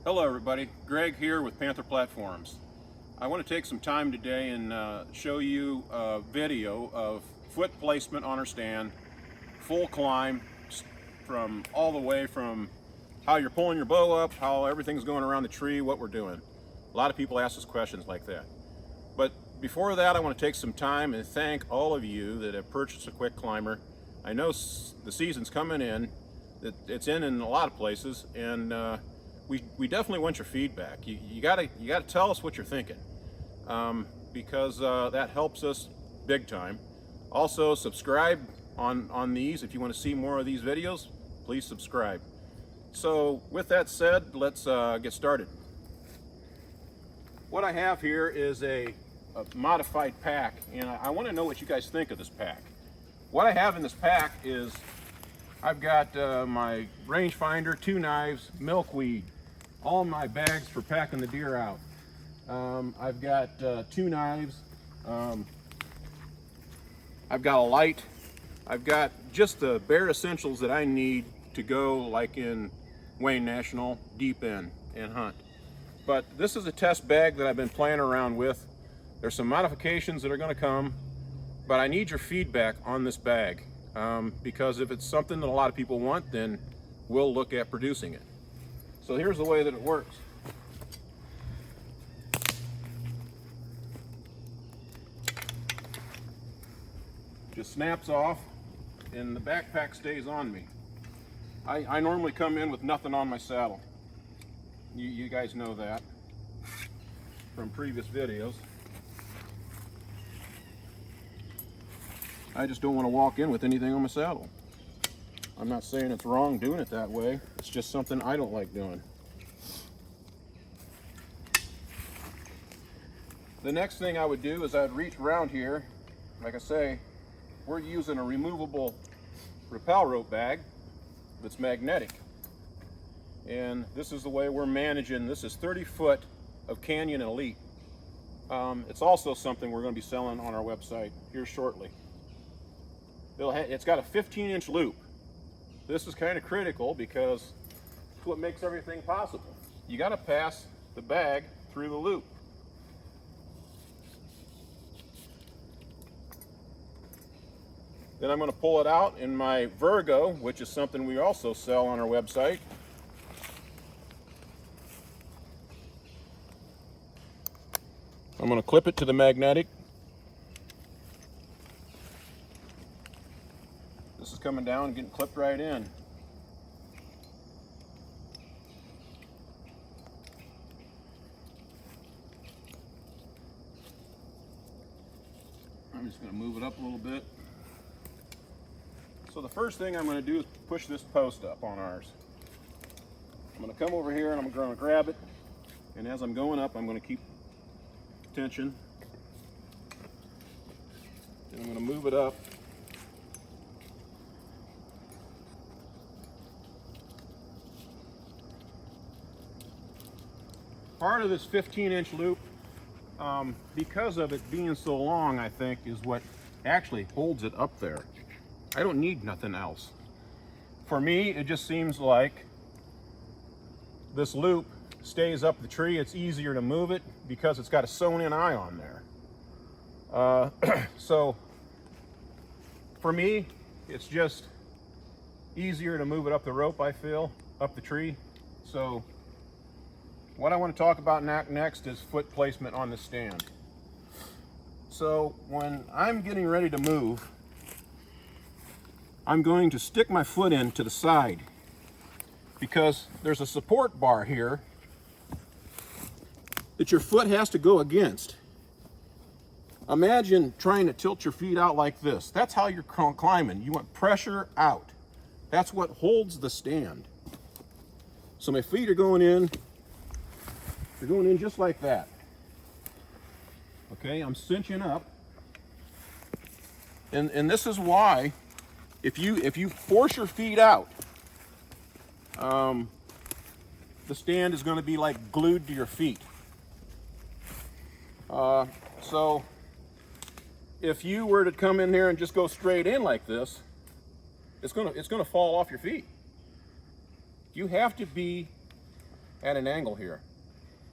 Hello everybody, Greg here with Panther Platforms. I want to take some time today and show you a video of foot placement on our stand, full climb, from all the way from how you're pulling your bow up, how everything's going around the tree, what we're doing. A lot of people ask us questions like that. But before that, I want to take some time and thank all of you that have purchased a Quick Climber. I know the season's coming in, it's in a lot of places, and we definitely want your feedback. You gotta tell us what you're thinking, because that helps us big time. Also, subscribe on these. If you want to see more of these videos, please subscribe. So with that said, let's get started. What I have here is a modified pack, and I want to know what you guys think of this pack. What I have in this pack is I've got my rangefinder, 2 knives, milkweed, all my bags for packing the deer out. I've got 2 knives. I've got a light. I've got just the bare essentials that I need to go, like in Wayne National, deep in and hunt. But this is a test bag that I've been playing around with. There's some modifications that are going to come, but I need your feedback on this bag, because if it's something that a lot of people want, then we'll look at producing it. So here's the way that it works. Just snaps off and the backpack stays on me. I normally come in with nothing on my saddle. You guys know that from previous videos. I just don't want to walk in with anything on my saddle. I'm not saying it's wrong doing it that way. It's just something I don't like doing. The next thing I would do is I'd reach around here. Like I say, we're using a removable rappel rope bag that's magnetic. And this is the way we're managing. This is 30 foot of Canyon Elite. It's also something we're going to be selling on our website here shortly. It's got a 15-inch loop. This is kind of critical because it's what makes everything possible. You got to pass the bag through the loop. Then I'm going to pull it out in my Virgo, which is something we also sell on our website. I'm going to clip it to the magnetic. This is coming down and getting clipped right in. I'm just going to move it up a little bit. So the first thing I'm going to do is push this post up on ours. I'm going to come over here and I'm going to grab it, and as I'm going up I'm going to keep tension, and I'm going to move it up. Part of this 15-inch loop, because of it being so long, I think, is what actually holds it up there. I don't need nothing else. For me, it just seems like this loop stays up the tree. It's easier to move it because it's got a sewn-in eye on there. So for me, it's just easier to move it up the rope, I feel, up the tree. So what I want to talk about next is foot placement on the stand. So when I'm getting ready to move, I'm going to stick my foot in to the side because there's a support bar here that your foot has to go against. Imagine trying to tilt your feet out like this. That's how you're climbing. You want pressure out. That's what holds the stand. So my feet are going in. They're going in just like that. Okay, I'm cinching up. And this is why, if you force your feet out, the stand is going to be like glued to your feet. So if you were to come in here and just go straight in like this, it's gonna fall off your feet. You have to be at an angle here.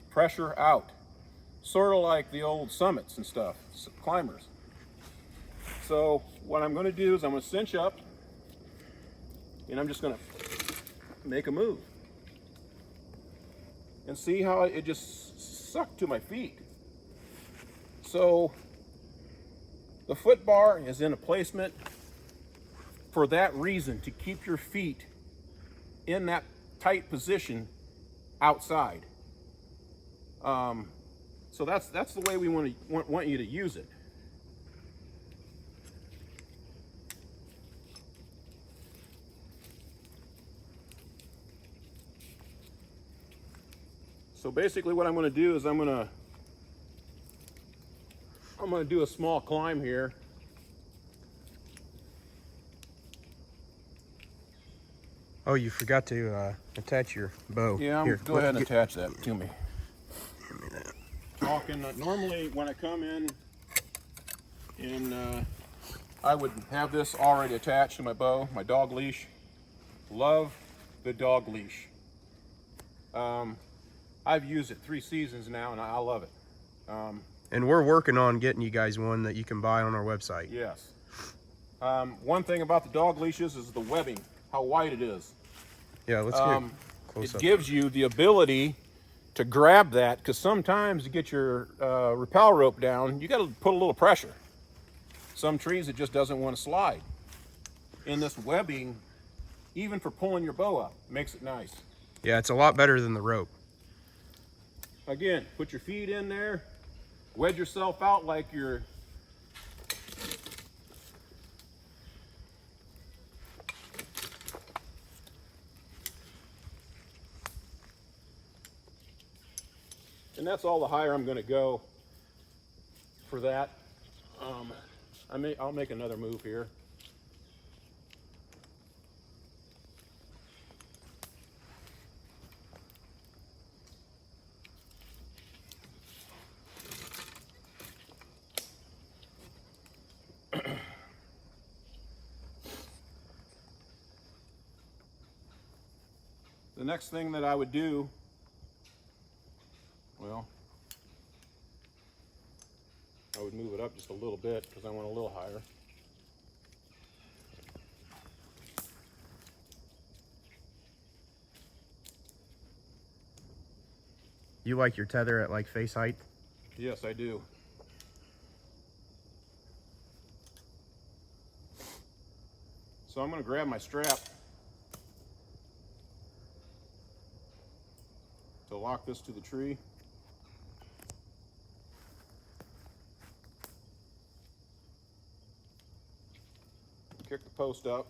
Pressure out. Sort of like the old summits and stuff, climbers. So what I'm going to do is I'm going to cinch up, and I'm just going to make a move. And see how it just sucked to my feet. So the foot bar is in a placement for that reason, to keep your feet in that tight position outside. So that's the way we want you to use it. So basically what I'm going to do is I'm going to do a small climb here. Oh, you forgot to attach your bow. Yeah, Here, go ahead and attach that to me. Give me that. Talking normally when I come in and I would have this already attached to my bow, my dog leash. Love the dog leash. I've used it 3 seasons now, and I love it. And we're working on getting you guys one that you can buy on our website. Yes. One thing about the dog leashes is the webbing, how wide it is. Yeah, let's get close It up. gives you the ability to grab that, because sometimes to get your rappel rope down, you got to put a little pressure. Some trees it just doesn't want to slide. And this webbing, even for pulling your bow up, makes it nice. Yeah, it's a lot better than the rope. Again, put your feet in there, wedge yourself out like you're and that's all the higher I'm going to go for that. I'll make another move here. The next thing that I would do, well, I would move it up just a little bit because I want a little higher. You like your tether at like face height? Yes, I do. So I'm going to grab my strap to lock this to the tree. Kick the post up.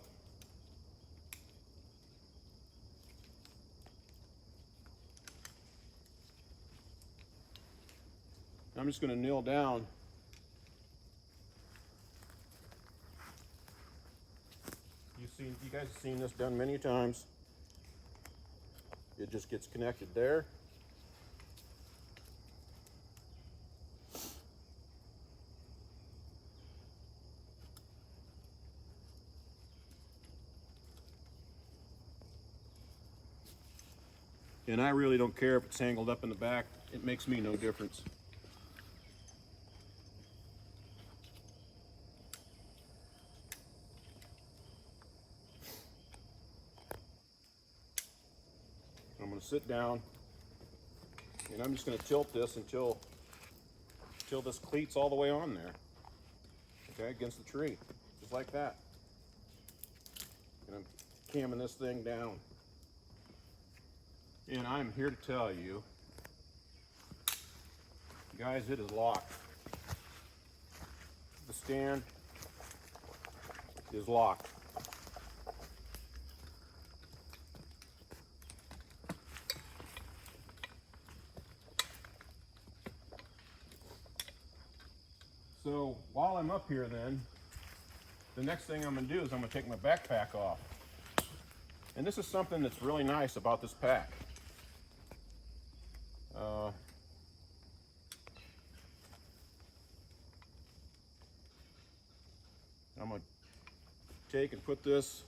I'm just going to kneel down. You guys have seen this done many times. It just gets connected there. And I really don't care if it's tangled up in the back. It makes me no difference. I'm going to sit down, and I'm just going to tilt this until this cleat's all the way on there, okay, against the tree, just like that. And I'm camming this thing down. And I'm here to tell you, guys, it is locked. The stand is locked. So while I'm up here then, the next thing I'm going to do is I'm going to take my backpack off. And this is something that's really nice about this pack. I'm going to take and put this,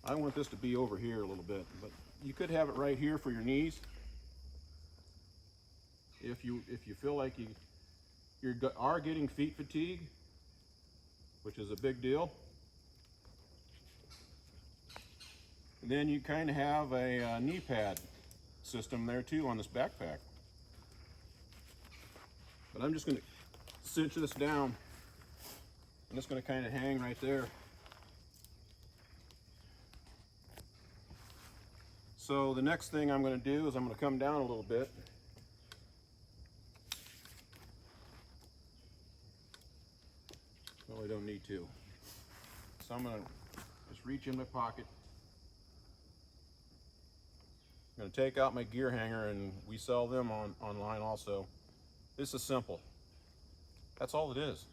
I want this to be over here a little bit, but you could have it right here for your knees. If you feel like you are getting feet fatigue, which is a big deal, then you kind of have a knee pad system there too on this backpack. But I'm just going to cinch this down, and it's going to kind of hang right there. So the next thing I'm going to do is I'm going to come down a little bit. Well, I don't need to. So I'm going to just reach in my pocket. I'm going to take out my gear hanger, and we sell them online also. This is simple. That's all it is.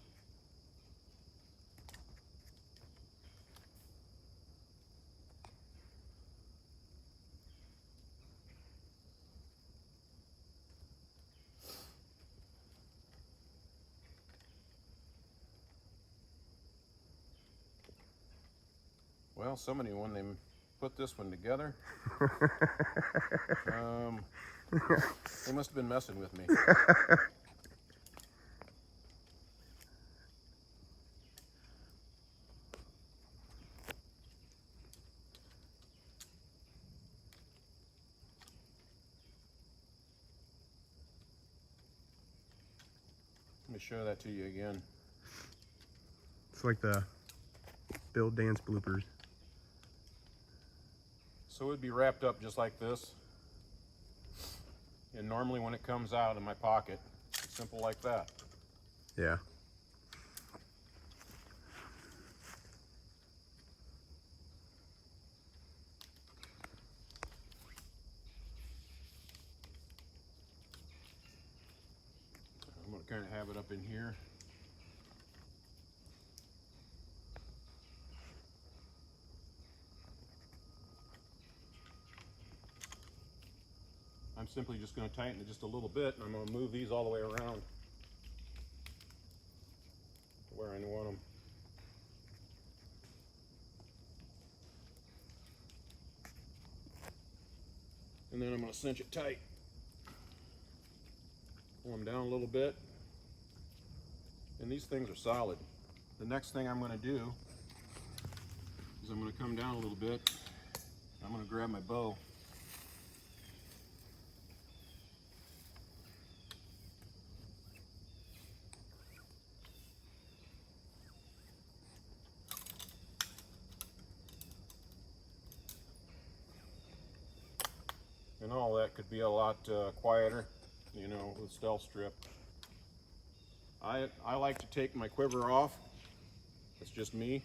Well, somebody, when they put this one together, they must have been messing with me. Let me show that to you again. It's like the Bill Dance bloopers. So it would be wrapped up just like this. And normally when it comes out in my pocket, it's simple like that. Yeah. I'm going to kind of have it up in here. I'm simply just going to tighten it just a little bit, and I'm going to move these all the way around to where I want them. And then I'm going to cinch it tight. Pull them down a little bit. And these things are solid. The next thing I'm going to do is I'm going to come down a little bit. I'm going to grab my bow. And all that could be a lot quieter, you know, with stealth strip. I like to take my quiver off. It's just me.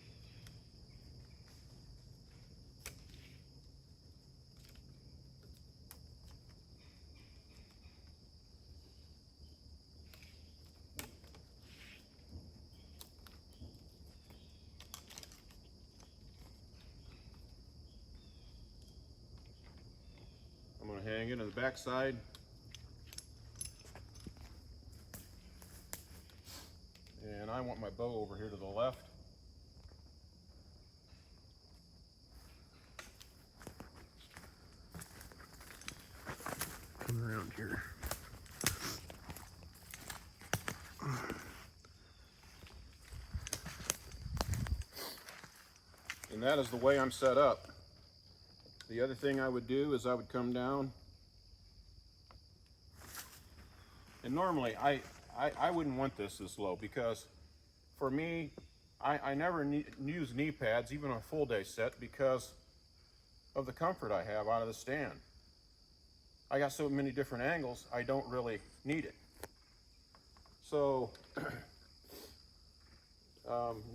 I'm going to hang it on the back side. And I want my bow over here to the left. Come around here. And that is the way I'm set up. The other thing I would do is I would come down. And normally I wouldn't want this low, because for me, I never use knee pads, even on a full day set, because of the comfort I have out of the stand. I got so many different angles, I don't really need it. So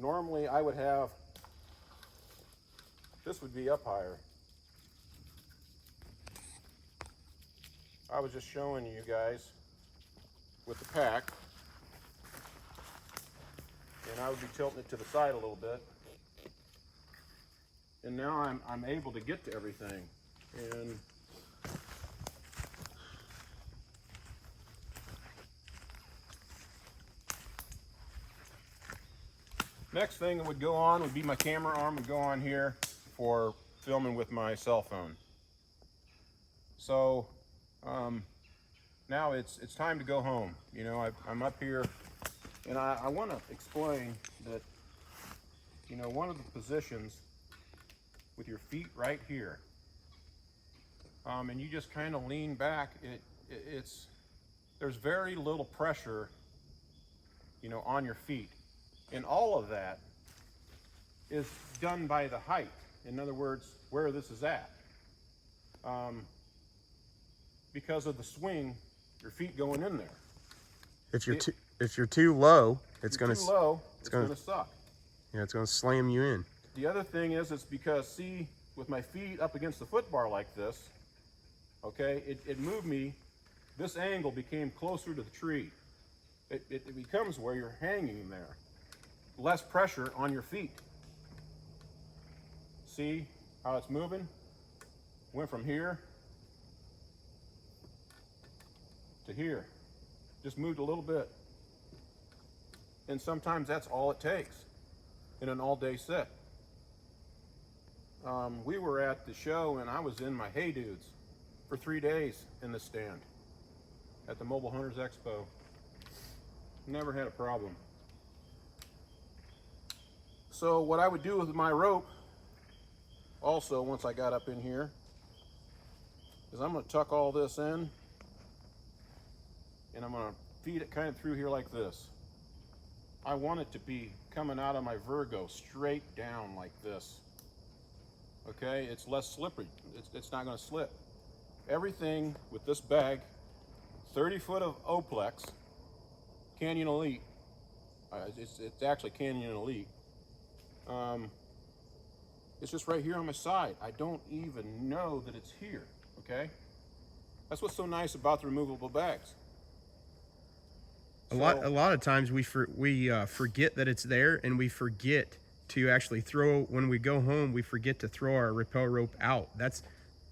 normally I would have, this would be up higher. I was just showing you guys with the pack, and I would be tilting it to the side a little bit. And now I'm able to get to everything. And next thing that would go on would be my camera arm would go on here for filming with my cell phone. So now it's time to go home. You know, I'm up here, and I want to explain that, you know, one of the positions with your feet right here, and you just kind of lean back, there's very little pressure, you know, on your feet. And all of that is done by the height. In other words, where this is at. Because of the swing, your feet going in there. If you're too low, it's gonna suck. Yeah, it's gonna slam you in. The other thing is, it's because, see, with my feet up against the foot bar like this, okay, it moved me. This angle became closer to the tree. It becomes where you're hanging there. Less pressure on your feet. See how it's moving? Went from here to here. Just moved a little bit. And sometimes that's all it takes in an all-day set. We were at the show, and I was in my Hey Dudes for 3 days in the stand at the Mobile Hunters Expo. Never had a problem. So what I would do with my rope, also once I got up in here, is I'm going to tuck all this in, and I'm going to feed it kind of through here like this. I want it to be coming out of my Virgo straight down like this. Okay, it's less slippery. It's not going to slip. Everything with this bag, 30 foot of Oplex, Canyon Elite. It's actually Canyon Elite. It's just right here on my side. I don't even know that it's here. Okay, that's what's so nice about the removable bags. A lot of times we forget that it's there, and we forget to actually throw, when we go home, we forget to throw our rappel rope out. That's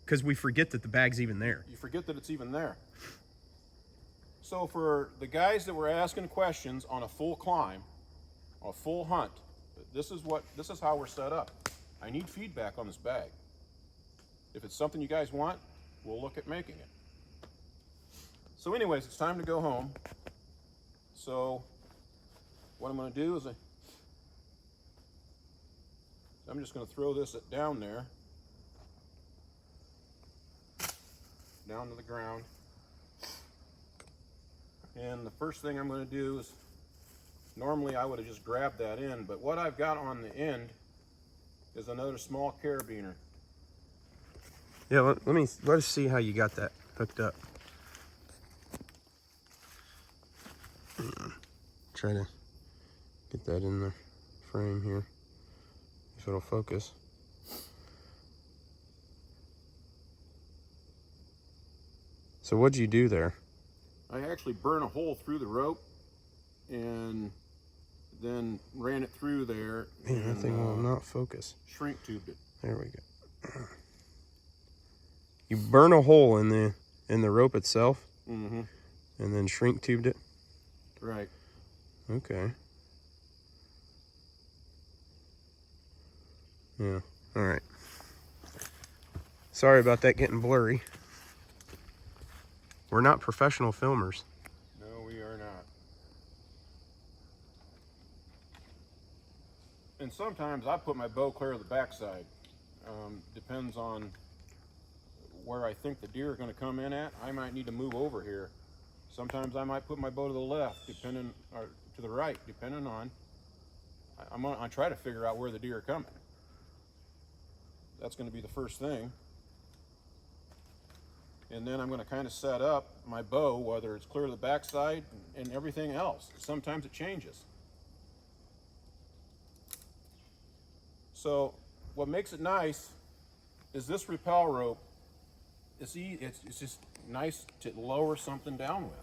because we forget that the bag's even there. You forget that it's even there. So for the guys that were asking questions on a full climb, a full hunt, this is how we're set up. I need feedback on this bag. If it's something you guys want, we'll look at making it. So anyways, it's time to go home. So what I'm going to do is I'm just going to throw this down there, down to the ground. And the first thing I'm going to do is, normally I would have just grabbed that in, but what I've got on the end is another small carabiner. Yeah, let us see how you got that hooked up. Try to get that in the frame here, if it'll focus. So what'd you do there? I actually burned a hole through the rope and then ran it through there. Man, that thing will not focus. Shrink tubed it. There we go. You burn a hole in the rope itself, mm-hmm. and then shrink tubed it. Right. Okay. Yeah. All right. Sorry about that getting blurry. We're not professional filmers. No, we are not. And sometimes I put my bow clear of the backside. Depends on where I think the deer are going to come in at. I might need to move over here. Sometimes I might put my bow to the left, or to the right, depending on. I try to figure out where the deer are coming. That's going to be the first thing. And then I'm going to kind of set up my bow, whether it's clear to the backside and everything else. Sometimes it changes. So what makes it nice is this rappel rope. It's just nice to lower something down with.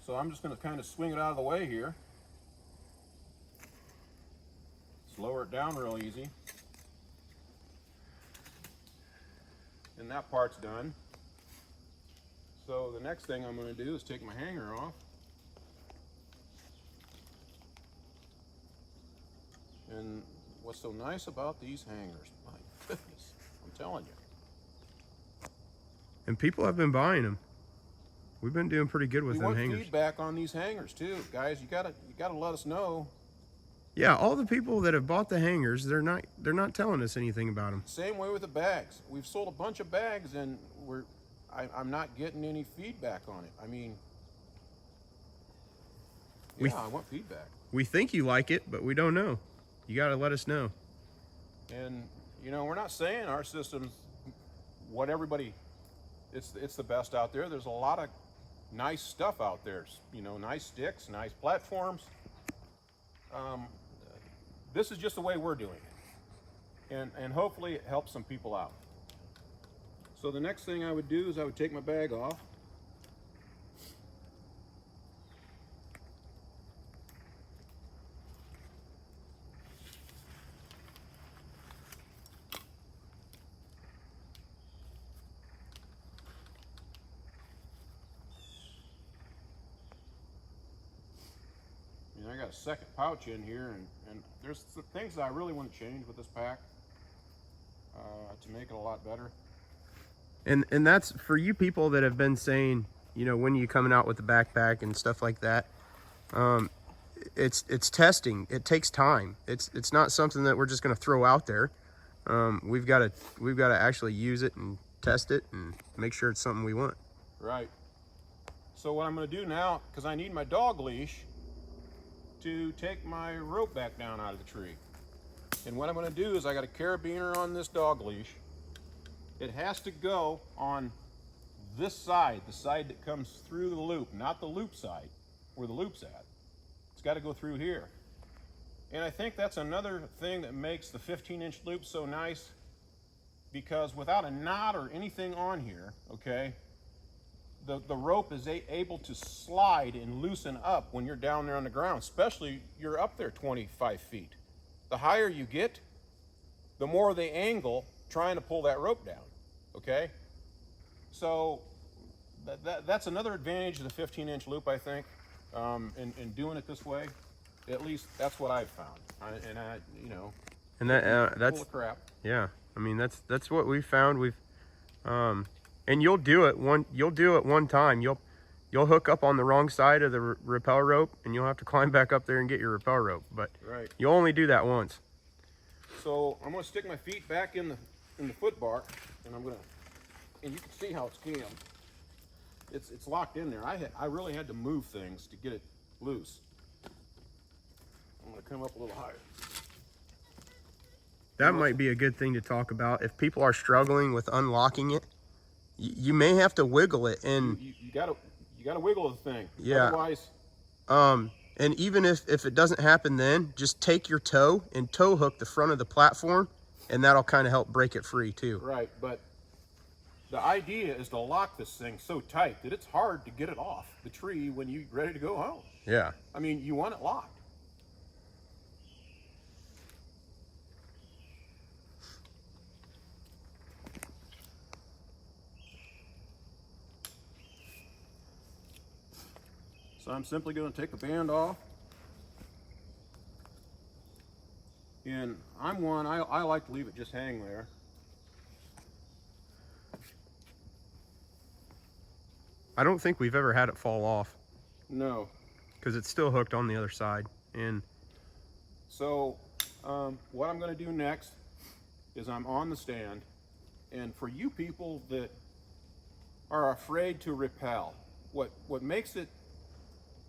So I'm just going to kind of swing it out of the way here. Just lower it down real easy. And that part's done. So the next thing I'm going to do is take my hanger off. And what's so nice about these hangers, my goodness, I'm telling you. And people have been buying them. We've been doing pretty good with We them want hangers. feedback on these hangers too, guys. You gotta let us know. Yeah, all the people that have bought the hangers, they're not telling us anything about them. Same way with the bags. We've sold a bunch of bags, and I'm not getting any feedback on it. I mean, yeah, I want feedback. We think you like it, but we don't know. You got to let us know. And you know, we're not saying our system's what everybody. It's the best out there. There's a lot of nice stuff out there. You know, nice sticks, nice platforms. This is just the way we're doing it, and hopefully it helps some people out. So the next thing I would do is I would take my bag off. And I got a second pouch in here, and there's some things that I really want to change with this pack to make it a lot better. And that's for you people that have been saying, you know, when you coming out with the backpack and stuff like that. It's testing. It takes time. It's not something that we're just going to throw out there. We've got to actually use it and test it and make sure it's something we want. Right. So what I'm going to do now, because I need my dog leash to take my rope back down out of the tree. And what I'm going to do is I got a carabiner on this dog leash. It has to go on this side, the side that comes through the loop, not the loop side where the loop's at. It's got to go through here. And I think that's another thing that makes the 15-inch loop so nice, because without a knot or anything on here, okay, the rope is able to slide and loosen up when you're down there on the ground, especially you're up there 25 feet. The higher you get, the more they angle trying to pull that rope down, okay? So that's another advantage of the 15-inch loop, I think, in doing it this way. At least that's what I've found. And that's full of crap. Yeah, I mean that's what we found. We've and you'll do it one time. You'll hook up on the wrong side of the rappel rope, and you'll have to climb back up there and get your rappel rope. But right. You'll only do that once. So I'm gonna stick my feet back in the foot bar, and and you can see how it's jammed. It's locked in there. I really had to move things to get it loose. I'm gonna come up a little higher. That might be a good thing to talk about. If people are struggling with unlocking it, you may have to wiggle it, and you gotta wiggle the thing. Yeah. Otherwise, and even if it doesn't happen, then just take your toe and toe hook the front of the platform, and that'll kind of help break it free too. right. But the idea is to lock this thing so tight that it's hard to get it off the tree when you're ready to go home. Yeah. I mean, you want it locked. So I'm simply going to take the band off. And I like to leave it just hang there. I don't think we've ever had it fall off No. because it's still hooked on the other side. And So what I'm going to do next is I'm on the stand. And for you people that are afraid to rappel, what makes it,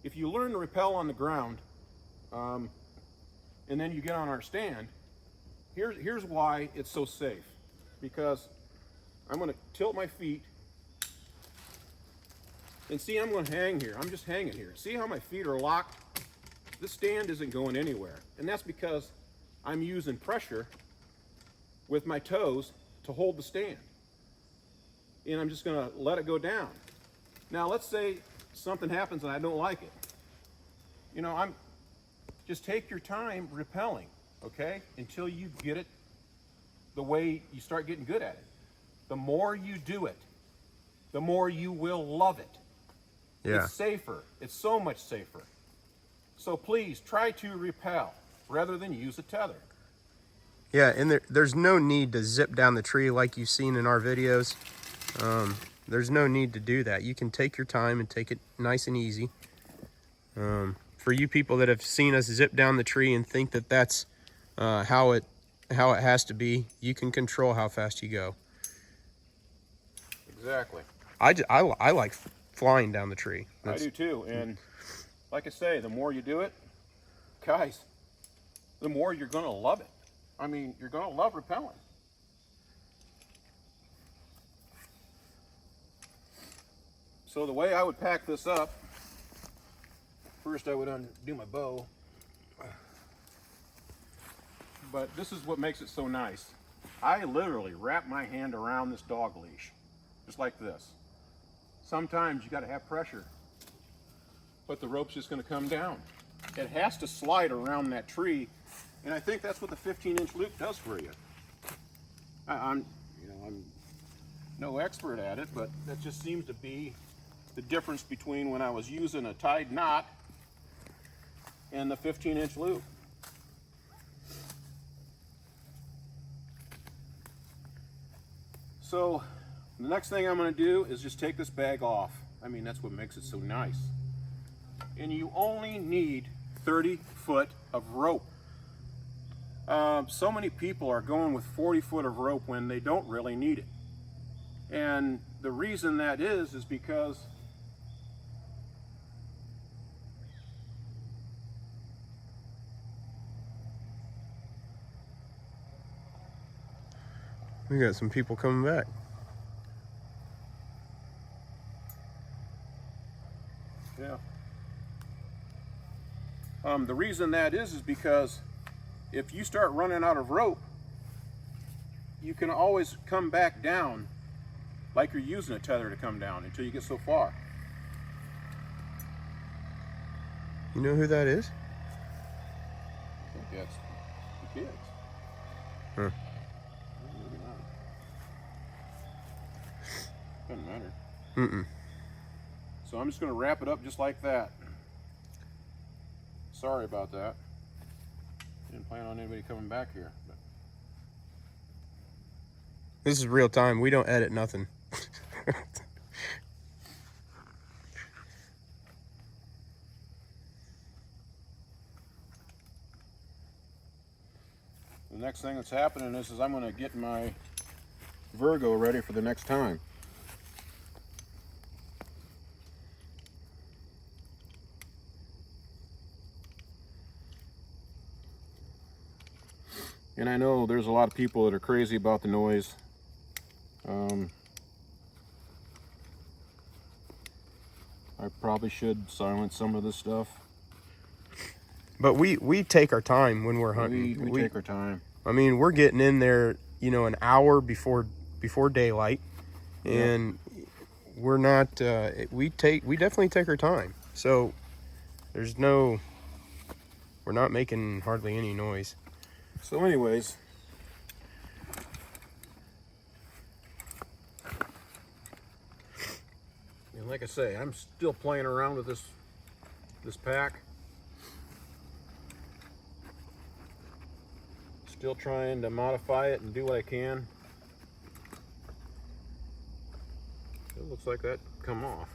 if you learn to rappel on the ground, and then you get on our stand, here's why it's so safe. Because I'm going to tilt my feet, and see, I'm going to hang here. I'm just hanging here. See how my feet are locked? This stand isn't going anywhere. And that's because I'm using pressure with my toes to hold the stand. And I'm just going to let it go down. Now, let's say something happens and I don't like it. You know, just take your time rappelling, okay? Until you get it the way you start getting good at it. The more you do it, the more you will love it. yeah, It's safer. It's so much safer. So please try to rappel rather than use a tether. yeah, and there's no need to zip down the tree like you've seen in our videos. There's no need to do that. You can take your time and take it nice and easy. For you people that have seen us zip down the tree and think that that's how it has to be, you can control how fast you go. Exactly. I like flying down the tree. I do too. And like I say, the more you do it, guys, the more you're going to love it. I mean, you're going to love rappelling. So the way I would pack this up, first I would undo my bow. But this is what makes it so nice. I literally wrap my hand around this dog leash, just like this. Sometimes you got to have pressure, but the rope's just going to come down. It has to slide around that tree, and I think that's what the 15-inch loop does for you. I'm no expert at it, but that just seems to be the difference between when I was using a tied knot and the 15-inch loop. So the next thing I'm going to do is just take this bag off. I mean, that's what makes it so nice. And you only need 30 foot of rope. So many people are going with 40 foot of rope when they don't really need it. And the reason that is because we got some people coming back. yeah. The reason that is because if you start running out of rope, you can always come back down like you're using a tether to come down until you get so far. You know who that is? I think that's the kids. Huh. Maybe not. Doesn't matter. Mm-mm. So I'm just going to wrap it up just like that. Sorry about that. Didn't plan on anybody coming back here. But This is real time. We don't edit nothing. the next thing that's happening is I'm going to get my Virgo ready for the next time. And I know there's a lot of people that are crazy about the noise. I probably should silence some of this stuff. But we take our time when we're hunting. We take our time. I mean, we're getting in there, an hour before daylight, and we're not. We definitely take our time. So we're not making hardly any noise. So anyways, and like I say, I'm still playing around with this pack. Still trying to modify it and do what I can. It looks like that come off.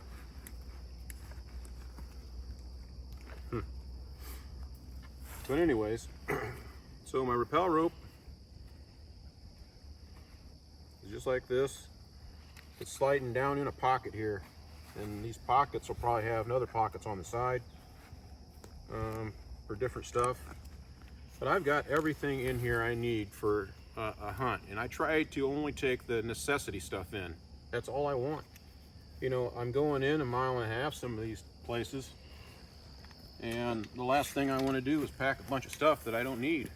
But anyways, so my rappel rope is just like this. It's sliding down in a pocket here, and these pockets will probably have other pockets on the side for different stuff. But I've got everything in here I need for a hunt, and I try to only take the necessity stuff in. That's all I want. I'm going in 1.5 miles some of these places, and the last thing I want to do is pack a bunch of stuff that I don't need.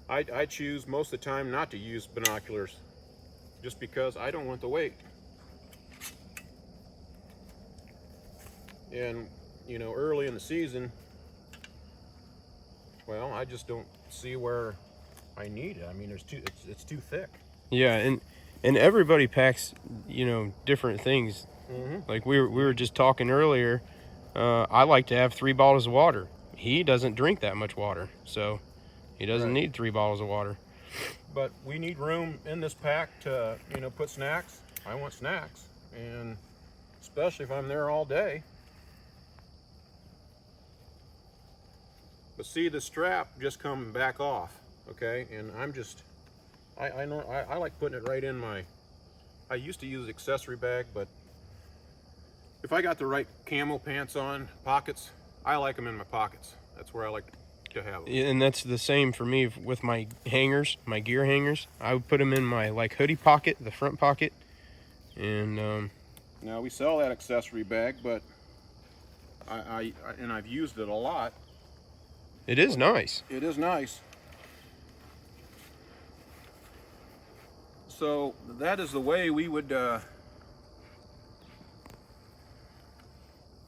I choose most of the time not to use binoculars just because I don't want the weight. And early in the season, well, I just don't see where I need it. I mean, it's too thick. Yeah, and everybody packs, different things. Mm-hmm. Like we were just talking earlier. I like to have 3 bottles of water. He doesn't drink that much water, so he doesn't need 3 bottles of water. but we need room in this pack to, you know, put snacks. I want snacks, and especially if I'm there all day. But see, the strap just come back off, okay? And I'm just, I know, I like putting it right in my, I used to use accessory bag, but if I got the right camo pants on, pockets, I like them in my pockets. That's where I like to have them. And that's the same for me with my hangers, my gear hangers. I would put them in my like hoodie pocket, the front pocket. And now we sell that accessory bag, but and I've used it a lot. it is nice. It is nice. So that is the way we would, and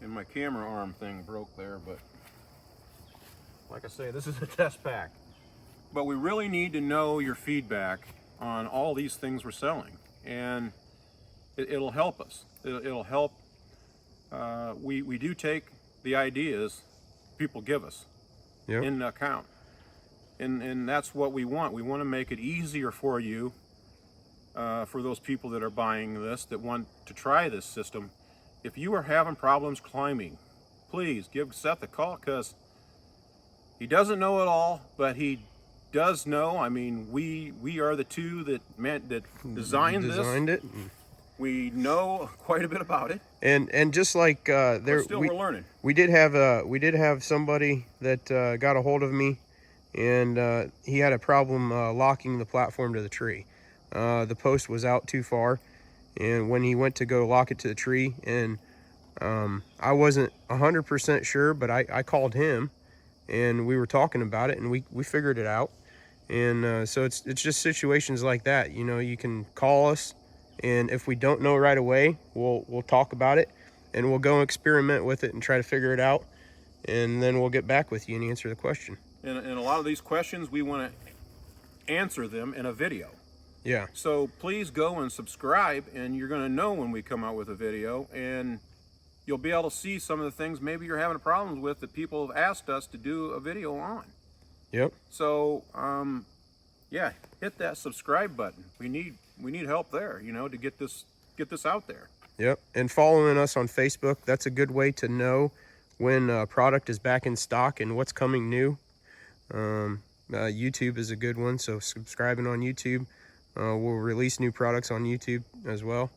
my camera arm thing broke there, but like I say, this is a test pack. But we really need to know your feedback on all these things we're selling, and it'll help us. It'll help. We do take the ideas people give us Yep. in account, and that's what we want. We want to make it easier for you, for those people that are buying this, that want to try this system. If you are having problems climbing, please give Seth a call, because he doesn't know it all, but he does know. I mean, we are the two that designed this. it. We know quite a bit about it. And just like But still, we're learning. We did have somebody that got a hold of me, and he had a problem locking the platform to the tree. The post was out too far, and when he went to go lock it to the tree, and I wasn't 100% sure, but I called him, and we were talking about it, and we figured it out. And so it's just situations like that. You know, you can call us, and if we don't know right away, we'll talk about it, and we'll go experiment with it and try to figure it out, and then we'll get back with you and answer the question. And a lot of these questions, we want to answer them in a video. Yeah. So please go and subscribe, and you're going to know when we come out with a video, and you'll be able to see some of the things maybe you're having problems with that people have asked us to do a video on. Yep. So yeah, hit that subscribe button. We need help there, you know, to get this out there. Yep. And following us on Facebook, that's a good way to know when a product is back in stock and what's coming new. YouTube is a good one, so subscribing on YouTube. We'll release new products on YouTube as well.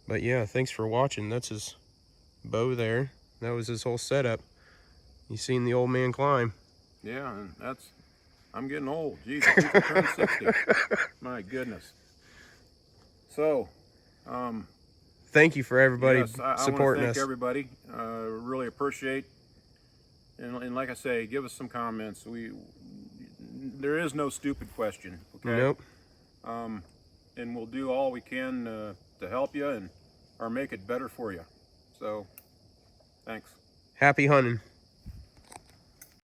But yeah, thanks for watching. That's his bow there. That was his whole setup. You seen the old man climb. Yeah, and I'm getting old. Jesus, people turn 60. My goodness. So, thank you for everybody yes, I supporting want to thank us. everybody. Really appreciate. And like I say, give us some comments. There is no stupid question. Okay. Nope. And we'll do all we can to help you or make it better for you. So, thanks. Happy hunting.